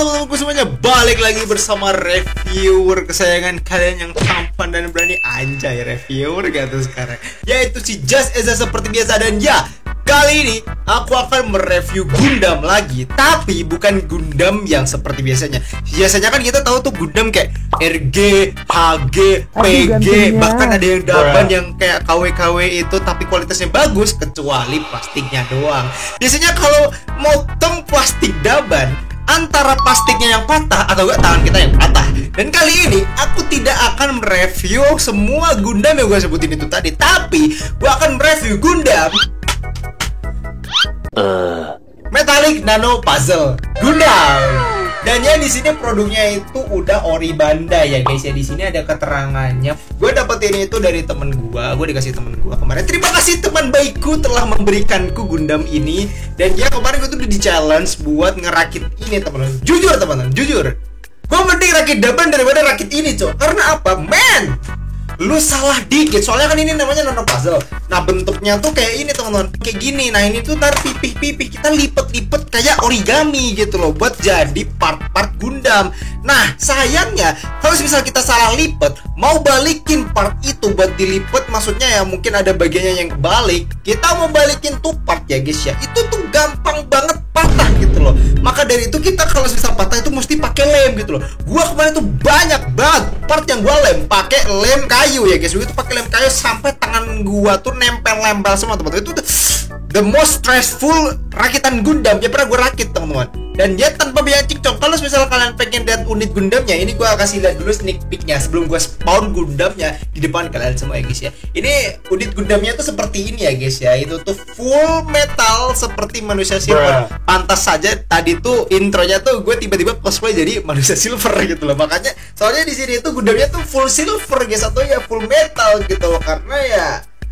teman-temanku semuanya, balik lagi bersama reviewer kesayangan kalian yang tampan dan berani. Anjay, reviewer gitu sekarang, yaitu si Just Eza seperti biasa. Dan ya, kali ini aku akan mereview Gundam lagi, tapi bukan Gundam yang seperti biasanya. Biasanya kan kita tahu tuh Gundam kayak RG, HG, PG, bahkan ada yang daban yang kayak KW-KW itu, tapi kualitasnya bagus kecuali plastiknya doang. Biasanya kalau motong plastik daban, antara plastiknya yang patah atau enggak tangan kita yang patah. Dan kali ini aku tidak akan mereview semua Gundam yang gue sebutin itu tadi, tapi gue akan mereview Gundam Metallic Nano Puzzle Gundam. Dan ya di sini produknya itu udah ori Bandai ya guys ya. Di sini ada keterangannya. Gue dapetin itu dari temen gue dikasih temen gue kemarin. Terima kasih teman baikku telah memberikanku Gundam ini. Dan ya kemarin gue tuh udah di challenge buat ngerakit ini teman-teman. Jujur teman-teman, jujur, gue mending rakit daban daripada rakit ini cok. Karena apa? Man, lu salah dikit, soalnya kan ini namanya nano puzzle. Nah bentuknya tuh kayak ini teman-teman, kayak gini. Nah ini tuh ntar pipih-pipih kita lipet-lipet kayak origami gitu loh, buat jadi part-part Gundam. Nah sayangnya kalau misal kita salah lipet, mau balikin part itu buat dilipet, maksudnya ya mungkin ada bagiannya yang kebalik, kita mau balikin tuh part ya guys ya, itu tuh gampang banget patah gitu loh. Maka dari itu kita kalau misal patah itu mesti pakai lem gitu loh. Gua kemarin tuh banyak banget part yang gua lem pakai lem kayu ya guys. Begitu pakai lem kayu sampai tangan gua tuh nempel-nempel semua teman-teman. Itu the most stressful rakitan Gundam yang pernah gua rakit teman-teman. Dan ya tanpa biaya cikcok, kalau misalnya kalian pengen lihat unit Gundamnya, ini gua kasih lihat dulu sneak peeknya sebelum gua spawn Gundamnya di depan kalian semua ya guys ya. Ini unit Gundamnya tuh seperti ini ya guys ya. Itu tuh full metal seperti manusia silver. Pantas saja tadi tuh intronya tuh gue tiba-tiba cosplay jadi manusia silver gitu loh. Makanya soalnya di sini tuh Gundamnya tuh full silver guys, atau ya full metal gitu loh. Karena ya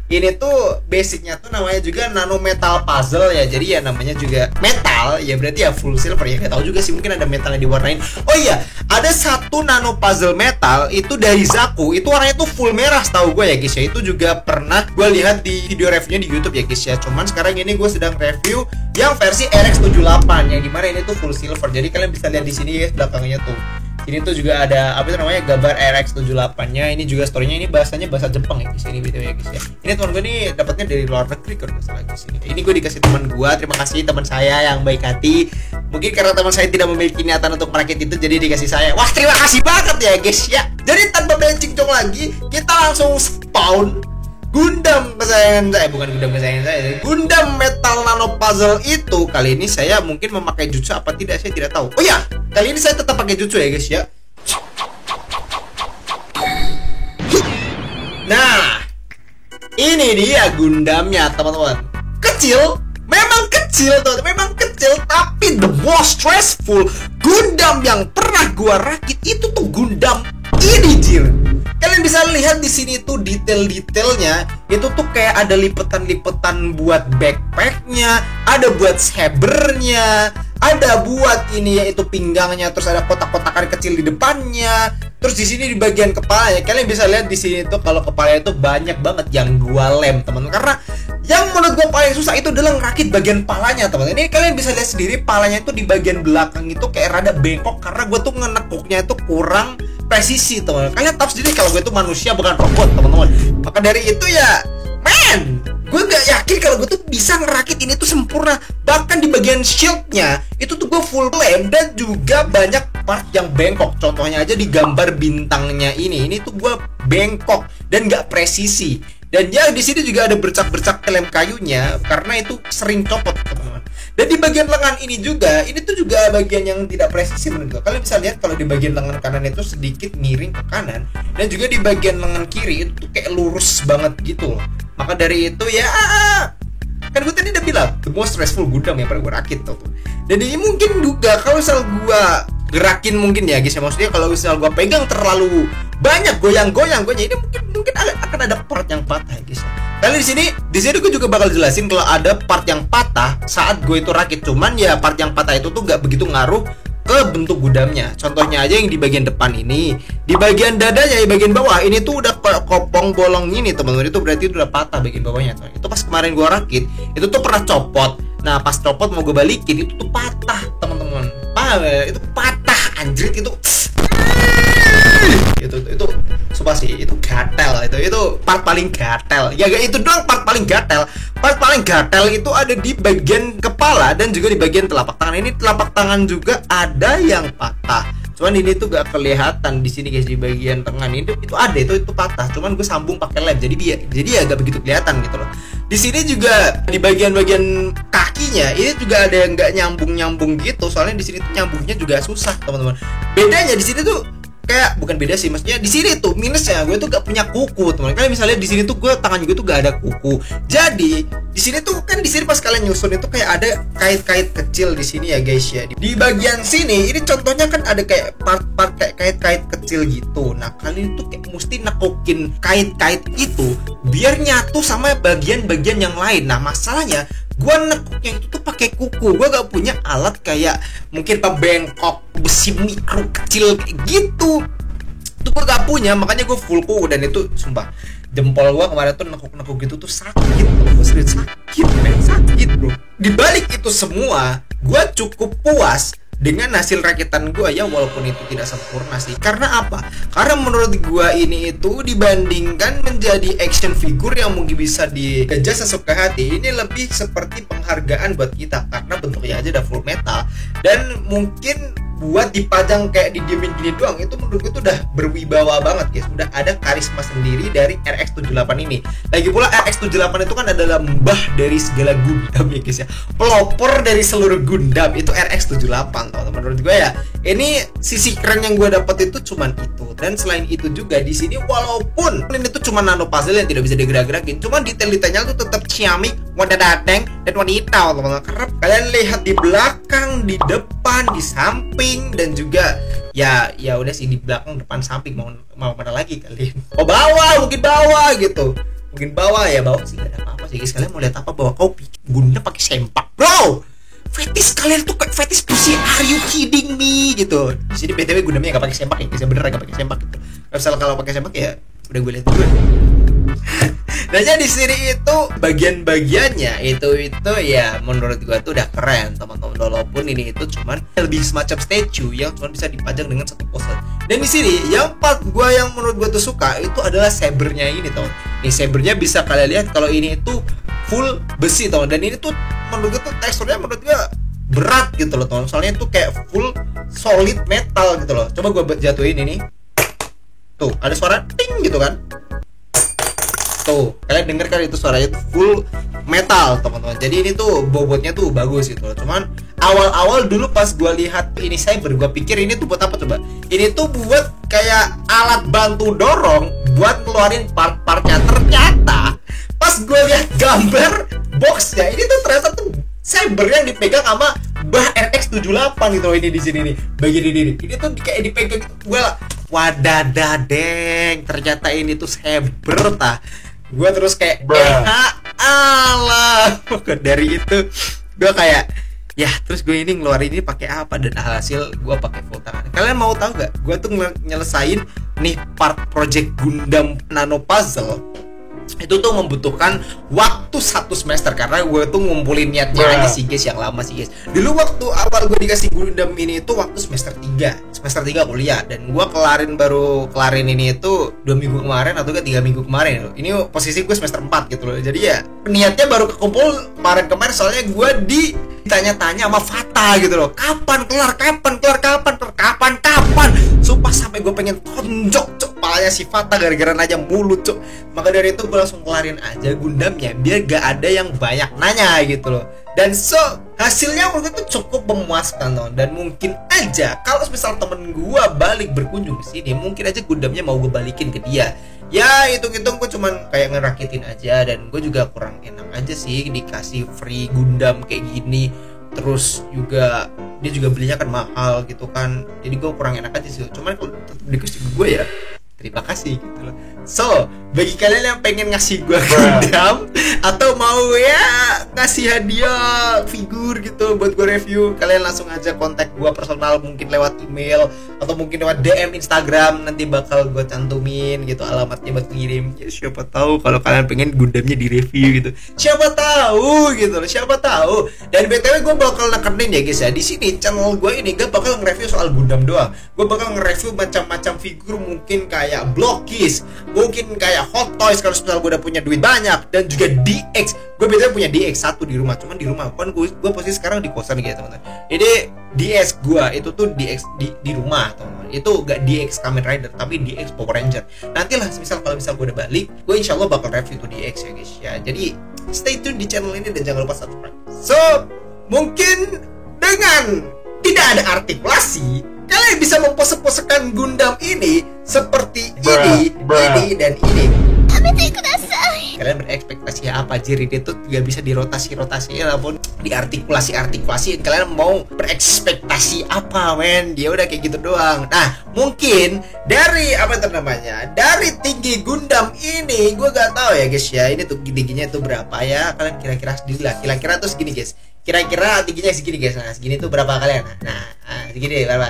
ini tuh basicnya tuh namanya juga nano metal puzzle ya, jadi ya namanya juga metal ya, berarti ya full silver ya. Nggak tahu juga sih, mungkin ada metal yang diwarnain. Oh iya, ada satu nano puzzle metal itu dari Zaku, itu warnanya tuh full merah setahu gue ya guys ya. Itu juga pernah gue lihat di video reviewnya di YouTube ya guys ya. Cuman sekarang ini gue sedang review yang versi RX78 yang dimana ini tuh full silver. Jadi kalian bisa lihat di sini guys belakangnya tuh. Ini tuh juga ada apa itu namanya, gambar RX78-nya. Ini juga story-nya ini bahasanya bahasa Jepang ya guys. Ini video ya guys ya. Ini teman gue nih dapatnya dari luar negeri kalau nggak salah guys ini. Ini gue dikasih teman gue. Terima kasih teman saya yang baik hati. Mungkin karena teman saya tidak memiliki niatan untuk merakit itu, jadi dikasih saya. Wah terima kasih banget ya guys ya. Jadi tanpa banyak cincong lagi, kita langsung spawn Gundam kesayangan saya, bukan Gundam kesayangan saya, Gundam Metal Nano Puzzle itu. Kali ini saya mungkin memakai jutsu apa tidak, saya tidak tahu. Oh ya, kali ini saya tetap pakai jutsu ya guys ya. Nah, ini dia Gundamnya teman-teman. Kecil, memang kecil tuh, memang kecil, tapi the most stressful Gundam yang pernah gua rakit itu tuh Gundam ini jir. Kalian bisa lihat di sini tuh detail-detailnya itu tuh kayak ada lipetan-lipetan buat backpacknya, ada buat sabernya, ada buat ini yaitu pinggangnya, terus ada kotak-kotakan kecil di depannya. Terus di sini di bagian kepalanya kalian bisa lihat di sini tuh kalau kepalanya tuh banyak banget yang gua lem teman-teman. Karena yang menurut gua paling susah itu adalah ngerakit bagian palanya teman-teman. Ini kalian bisa lihat sendiri palanya itu di bagian belakang itu kayak rada bengkok karena gua tuh ngenekuknya itu kurang presisi teman-teman. Kalian tahu sendiri kalau gue itu manusia bukan robot teman-teman. Maka dari itu ya, man, gue nggak yakin kalau gue tuh bisa ngerakit ini tuh sempurna. Bahkan di bagian shieldnya itu tuh gue full lem dan juga banyak part yang bengkok. Contohnya aja di gambar bintangnya ini tuh gue bengkok dan nggak presisi. Dan ya di sini juga ada bercak-bercak lem kayunya karena itu sering copot teman-teman. Dan di bagian lengan ini juga, ini tuh juga bagian yang tidak presisi menurut gue. Kalian bisa lihat kalau di bagian lengan kanan itu sedikit miring ke kanan, dan juga di bagian lengan kiri itu tuh kayak lurus banget gitu loh. Maka dari itu ya, kan gue tadi udah bilang the most stressful Gundam yang pernah gue rakit tuh. Dan ini mungkin juga kalau misal gue gerakin mungkin ya guys ya, maksudnya kalau misal gue pegang terlalu banyak goyang-goyang gue, ini mungkin akan ada part yang patah ya guys. Kali di sini gue juga bakal jelasin kalau ada part yang patah saat gue itu rakit. Cuman ya part yang patah itu tuh gak begitu ngaruh ke bentuk Gundamnya. Contohnya aja yang di bagian depan ini, di bagian dadanya, di bagian bawah ini tuh udah kopong bolong ini teman-teman. Itu berarti udah patah bagian bawahnya. Itu pas kemarin gue rakit itu tuh pernah copot. Nah pas copot mau gue balikin itu tuh patah teman-teman. Paham ya? Itu patah anjrit itu sumpah sih, itu gatel, itu part paling gatel ya, gak itu doang part paling gatel itu ada di bagian kepala dan juga di bagian telapak tangan. Ini telapak tangan juga ada yang patah, cuman ini tuh gak kelihatan di sini guys, di bagian tengah ini itu ada, itu patah, cuman gue sambung pakai lem jadi ya gak begitu kelihatan gitu loh. Di sini juga di bagian kakinya ini juga ada yang nggak nyambung gitu, soalnya di sini tuh nyambungnya juga susah teman-teman. Bedanya di sini tuh kayak bukan beda sih, maksudnya di sini tuh minusnya gue tuh gak punya kuku teman. Kalian misalnya di sini tuh gue tangan juga tuh gak ada kuku. Jadi di sini tuh kan di sini pas kalian nyusun itu kayak ada kait-kait kecil di sini ya guys ya. Di bagian sini ini contohnya kan ada kayak part-part kayak kait-kait kecil gitu. Nah kalian tuh kayak mesti nekokin kait-kait itu biar nyatu sama bagian-bagian yang lain. Nah masalahnya gue nekuknya itu tuh pakai kuku, gue gak punya alat kayak mungkin pembengkok besi mikro kecil kayak gitu, itu gue gak punya, makanya gue full kuku. Dan itu sumpah jempol gue kemarin tuh nekuk gitu tuh sakit bro, serius sakit bro. Di balik itu semua gue cukup puas dengan hasil rakitan gue ya, walaupun itu tidak sempurna sih. Karena apa? Karena menurut gue ini itu dibandingkan menjadi action figure yang mungkin bisa digajas sesuka hati, ini lebih seperti penghargaan buat kita karena bentuknya aja udah full metal. Dan mungkin buat dipajang kayak didiemin gini doang, itu menurut gue tuh udah berwibawa banget guys, udah ada karisma sendiri dari RX78 ini. Lagi pula RX78 itu kan adalah mbah dari segala Gundam ya guys ya, pelopor dari seluruh Gundam itu RX78 teman-teman. Menurut gue ya ini sisi keren yang gue dapet itu cuman itu. Dan selain itu juga di sini walaupun ini tuh cuma nano puzzle yang tidak bisa digerak-gerakin, cuman detail-detailnya tuh tetap ciamik, wadadadeng dan wanita teman-teman. Karena kalian lihat di belakang, di depan, di samping, dan juga ya udah sih di belakang, depan, samping, mau mana lagi kalian? Mungkin bawah gitu. Mungkin bawah sih gak ada apa-apa sih guys. Kalian mau lihat apa bawa kopi? Gundam pakai sempak, bro. Fetis kalian tuh kayak fetis pussy, are you kidding me gitu. Di sini BTW Gundamnya gak pakai sempak ya guys, bener gak pakai sempak gitu. Kalau pakai sempak ya udah gue lihat dulu. Nah jadi di sini itu bagian-bagiannya itu ya menurut gua tuh udah keren teman-teman, walaupun ini itu cuman lebih semacam statue yang cuma bisa dipajang dengan satu pose. Dan di sini yang part gua yang menurut gua tuh suka itu adalah sabernya ini teman. Ini sabernya bisa kalian lihat kalau ini itu full besi teman, dan ini tuh menurut gua tuh teksturnya menurut gua berat gitu loh teman. Soalnya itu kayak full solid metal gitu loh. Coba gua jatuhin ini. Tuh, ada suara ting gitu kan. Tuh, kalian denger kan itu suaranya tuh full metal teman-teman. Jadi ini tuh bobotnya tuh bagus gitu loh. Cuman awal-awal dulu pas gue lihat ini cyber, gue pikir ini tuh buat apa coba? Ini tuh buat kayak alat bantu dorong buat keluarin part-partnya. Ternyata pas gue lihat gambar boxnya, ini tuh ternyata tuh cyber yang dipegang sama bah RX78 gitu loh. Ini di sini nih, bagian ini tuh kayak dipegang gitu. Gue wadadadeng, ternyata ini tuh cyber tah. Gue terus kayak alah. Dari itu gue kayak ya, terus gue ini ngeluarin ini pakai apa, dan hasil gue pakai full tangan. Kalian mau tahu gak? Gue tuh nyelesain nih part project Gundam Nano Puzzle itu tuh membutuhkan waktu 1 semester, karena gue tuh ngumpulin niatnya aja sih guys, yang lama sih guys. Dulu waktu awal gue dikasih Gundam ini itu waktu semester 3 kuliah, dan gue baru kelarin ini itu 2 minggu kemarin atau 3 minggu kemarin. Ini posisi gue semester 4 gitu loh. Jadi ya niatnya baru kekumpul kemarin soalnya gue ditanya-tanya sama Fata gitu loh, kapan kelar. Sumpah sampai gue pengen tonjok kepalanya si Fata gara-gara nanya mulut cok. Maka dari itu gue langsung kelarin aja Gundamnya biar gak ada yang banyak nanya gitu loh. Dan hasilnya menurut gue tuh cukup memuaskan loh. Dan mungkin aja kalau misal temen gue balik berkunjung ke sini, mungkin aja Gundamnya mau gue balikin ke dia. Ya hitung-hitung gue cuman kayak ngerakitin aja, dan gue juga kurang enak aja sih dikasih free Gundam kayak gini. Terus juga dia juga belinya kan mahal gitu kan, jadi gue kurang enak aja sih. Cuman kalau dikasih gue ya terima kasih gitu loh. So, bagi kalian yang pengen ngasih gue Gundam atau mau ya ngasih hadiah figur gitu buat gue review, kalian langsung aja kontak gue personal, mungkin lewat email atau mungkin lewat DM Instagram, nanti bakal gue cantumin gitu alamatnya buat ngirim. Ya, siapa tahu kalau kalian pengen Gundamnya direview gitu, siapa tahu gitu loh, siapa tahu. Dan BTW gue bakal nekenin ya guys ya, di sini channel gue ini gak bakal nge-review soal Gundam doang, gue bakal nge-review macam-macam figur, mungkin kayak Blockies, mungkin kayak Hot Toys kalau misalnya gue udah punya duit banyak, dan juga DX. Gue biasanya punya DX 1 di rumah, cuman di rumah kan gue posisi sekarang di kosan gitu teman-teman. Jadi DX gue itu tuh DX di rumah teman-teman. Itu gak DX Kamen Rider tapi DX Power Ranger. Nantilah kalau misal gue udah balik, gue insya Allah bakal review tuh DX ya guys ya. Jadi stay tune di channel ini dan jangan lupa subscribe. So mungkin dengan tidak ada artikulasi, kalian bisa mempose-posekan Gundam ini seperti ini, dan ini. Kalian berekspektasi apa? Jadi itu gak bisa dirotasi-rotasi ataupun diartikulasi. Kalian mau berekspektasi apa, men? Dia udah kayak gitu doang. Nah, mungkin dari dari tinggi Gundam ini, gue gak tahu ya guys ya. Ini tuh tingginya tuh berapa ya? Kalian kira-kira sendiri lah. Kira-kira tuh segini guys. Kira-kira tingginya segini guys. Nah, segini tuh berapa kalian? Nah, segini berapa?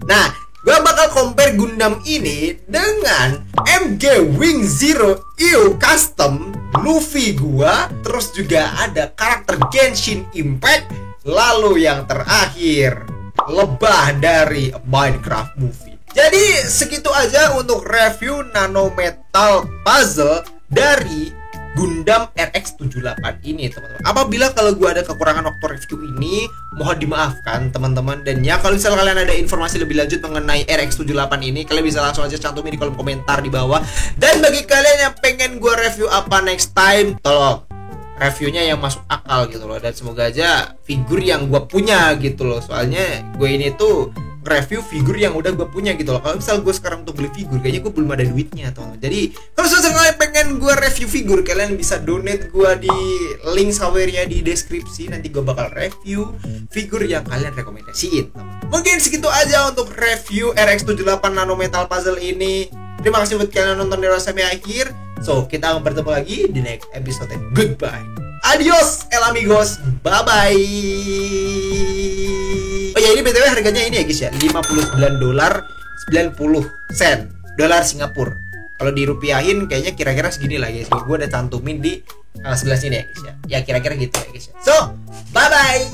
Nah, gue bakal compare Gundam ini dengan MG Wing Zero EU Custom Luffy gua, terus juga ada karakter Genshin Impact, lalu yang terakhir lebah dari Minecraft Movie. Jadi segitu aja untuk review Nano Metal Puzzle dari Gundam RX78 ini teman-teman. Apabila kalau gue ada kekurangan waktu review ini, mohon dimaafkan teman-teman. Dan ya kalau misalnya kalian ada informasi lebih lanjut mengenai RX78 ini, kalian bisa langsung aja cantumin di kolom komentar di bawah. Dan bagi kalian yang pengen gue review apa next time, tolong reviewnya yang masuk akal gitu loh. Dan semoga aja figur yang gue punya gitu loh. Soalnya gue ini tuh review figur yang udah gue punya gitu loh. Kalau misal gue sekarang untuk beli figur, kayaknya gue belum ada duitnya teman-teman. Jadi kalau misalnya kalian pengen gue review figur, kalian bisa donate gue di link sawernya di deskripsi. Nanti gue bakal review figur yang kalian rekomendasiin teman-teman. Mungkin segitu aja untuk review RX78 Nano Metal Puzzle ini. Terima kasih buat kalian nonton dari sampai akhir. So kita akan bertemu lagi di next episode. Goodbye, adios el amigos, bye bye. Oh ya, ini BTW harganya ini ya guys ya, $59.90 dolar Singapura. Kalau dirupiahin kayaknya kira-kira segini lah guys. Gue udah cantumin di sebelah sini ya guys ya. Ya kira-kira gitu ya guys ya. So, bye bye.